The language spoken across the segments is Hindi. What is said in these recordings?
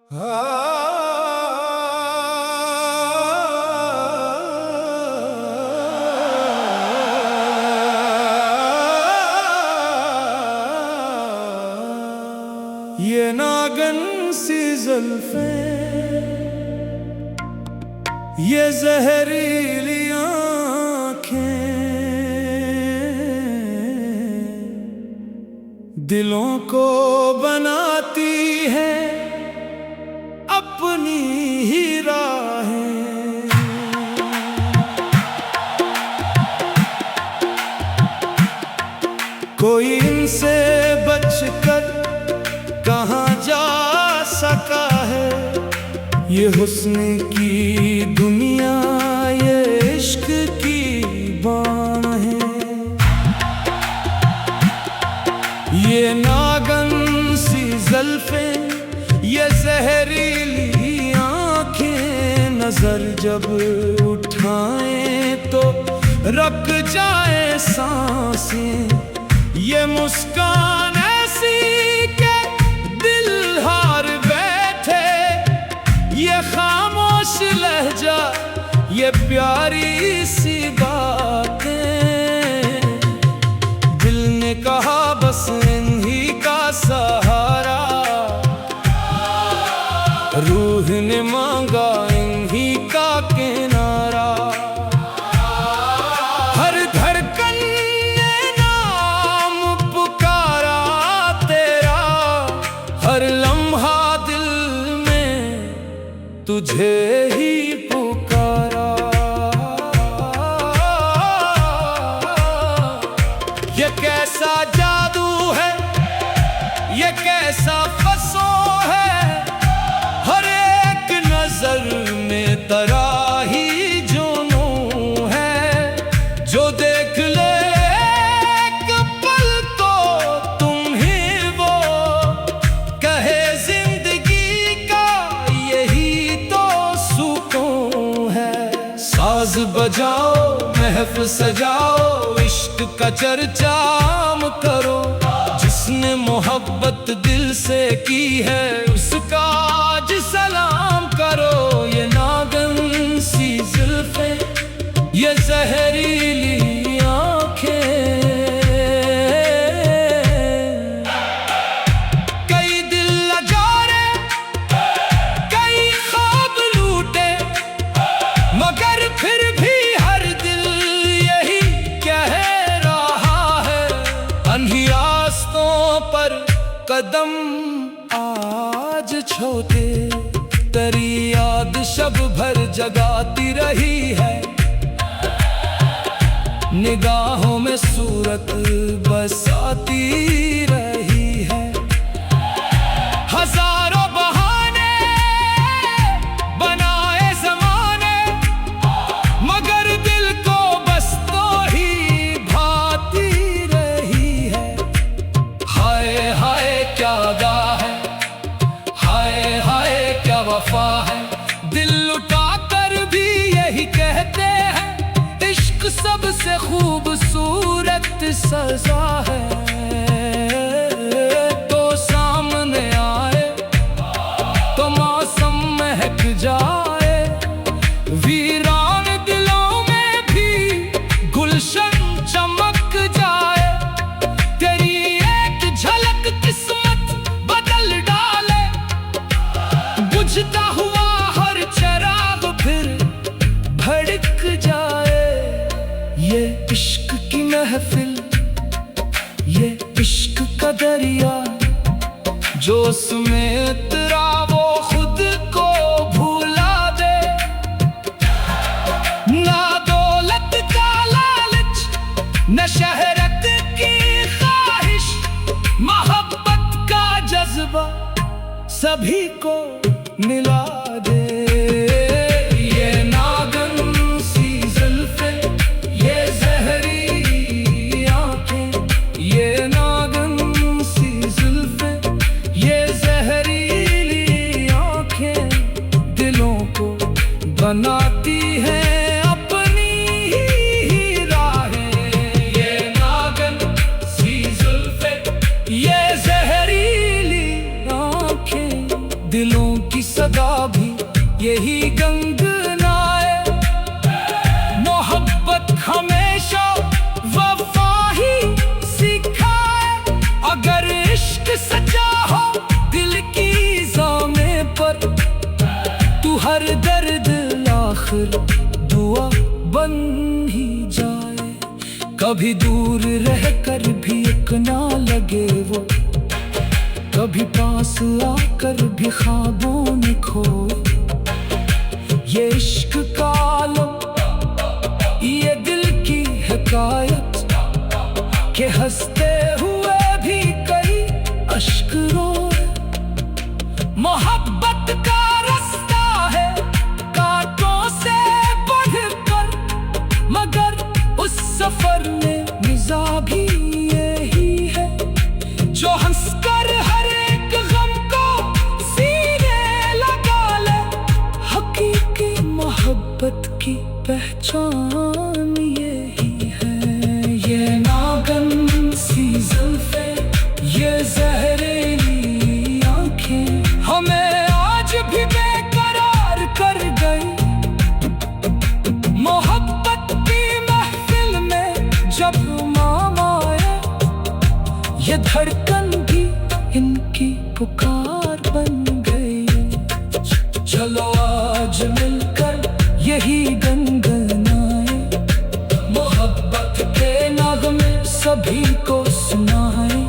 ये नागन सी जुल्फें, ये जहरीली आँखें दिलों को बनाती है अपनी ही राहें। कोई इनसे बचकर कहाँ जा सका है, ये हुस्न की दुनिया, ये इश्क की बाहें। ये नागन सी जुल्फें, ये जहरीली आँखें, नजर जब उठाएं तो रुक जाए सांसें। ये मुस्कान ऐसी के दिल हार बैठे, ये खामोश लहजा, ये प्यारी सी बातें। दिल ने कहा बस इन्हीं का सहारा, रूह ने मांगा इन्हीं का किनारा। हर धड़कन ने नाम पुकारा तेरा, हर लम्हा दिल में तुझे ही पुकारा। ये कैसा जादू है, ये कैसा फसो है, हर एक नजर में तराही जुनून है। जो देख ले एक पल तो तुम ही वो, कहे जिंदगी का यही तो सुकून है। साज बजाओ, महफिल सजाओ, इश्क का चर्चा आम करो। जिसने मोहब्बत दिल से की है उसका आज सलाम करो। ये नागन सी जुल्फें, ये जहरीली आँखें, कई दिल लजारे, कई ख्वाब लूटे, मगर फिर भी हर दिल यही कह रहा है। अन्ही रास्तों पर कदम आज छोटे, तेरी याद शब भर जगाती रही है। निगाहों में सूरत बसाती रही है। हजारों बहाने बनाए जमाने, मगर दिल को बस तो ही भाती रही है। हाय हाय क्या अदा है, हाय हाय क्या वफा है। दिल लुटा कर भी यही कहते हैं, इश्क सबसे खूबसूरत सजा है। तो सामने आए तो मौसम महक जाए, वीरान दिलों में भी गुलशन चमक जाए। तेरी एक झलक किस्मत बदल डाले, बुझता हुआ हर चिराग फिर भड़क जाए। ये इश्क की महफिल, ये इश्क का दरिया, जोश में उतरा वो खुद को भूला दे। ना दौलत का लालच, न शहरत की ख्वाहिश, मोहब्बत का जज्बा सभी को मिला दे। ये नागन सी जुल्फें, ये जहरीली आँखें, ये नागन सी जुल्फें, ये जहरीली आँखें, दिलों को बनाती हैं अपनी ही राहें। ये नागन सी जुल्फें, ये जहरीली आँखें, दिलों की सदा भी यही गंगनाए। मोहब्बत हमेशा वफा ही सिखाए। अगर इश्क सच्चा हो दिल की जामे पर, तू हर दर्द आखिर दुआ बन ही जाए। कभी दूर रहकर भी एक ना लगे वो, कभी पास आकर भी ख्वाबों में खोए। ये इश्क का आलम, ये दिल की हिकायत, के हंसते हुए भी कई अश्क रोए। मोहब्बत का रास्ता है कांटों से बढ़कर, मगर उस सफर में मज़ा भी यही है। जो हंसकर हर एक गम को सीने लगा ले, हकीकी मोहब्बत की पहचान यही है। ये नागन सी जुल्फे, ये जहरीली आंखें हमें आज भी बेकरार कर गई। मोहब्बत की महफिल में जब इमाम आए, ये धड़कन भी इनकी पुकार बन गई। चलो आज मिलकर यही गनगनाए, मोहब्बत के नगमे सभी को सुनाए।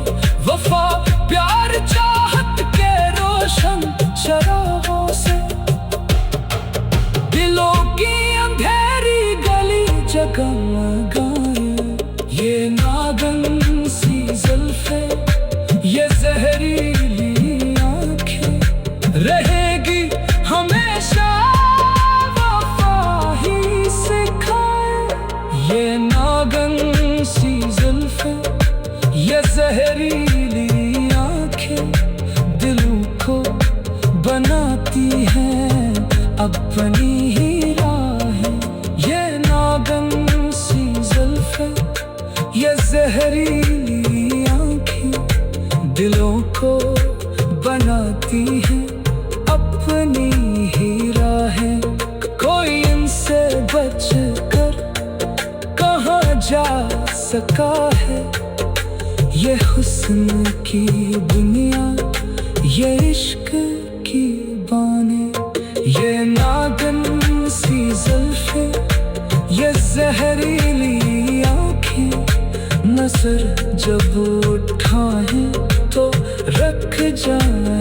वफा प्यार चाहत के रोशन चरागों से, दिलों की अंधेरी गली जगमगाए। ये नागन सी जुल्फे, ये जहरीली आंखें रहेगी हमेशा वफा ही सिखाए। ये नागन सी जुल्फे, ये जहरीली आंखें दिलों को बनाती हैं अपनी ही राहें। ये नागन सी जुल्फे, ये जहरीली आंखें दिलों को बनाती हैं अपनी ही राहें। कोई इनसे बचकर कहाँ जा सका है। ये हुस्न की दुनिया, ये इश्क की बाने। ये नागन सी जुल्फे, ये जहरीली आंखें नजर जब उठाएं तो रख जाए।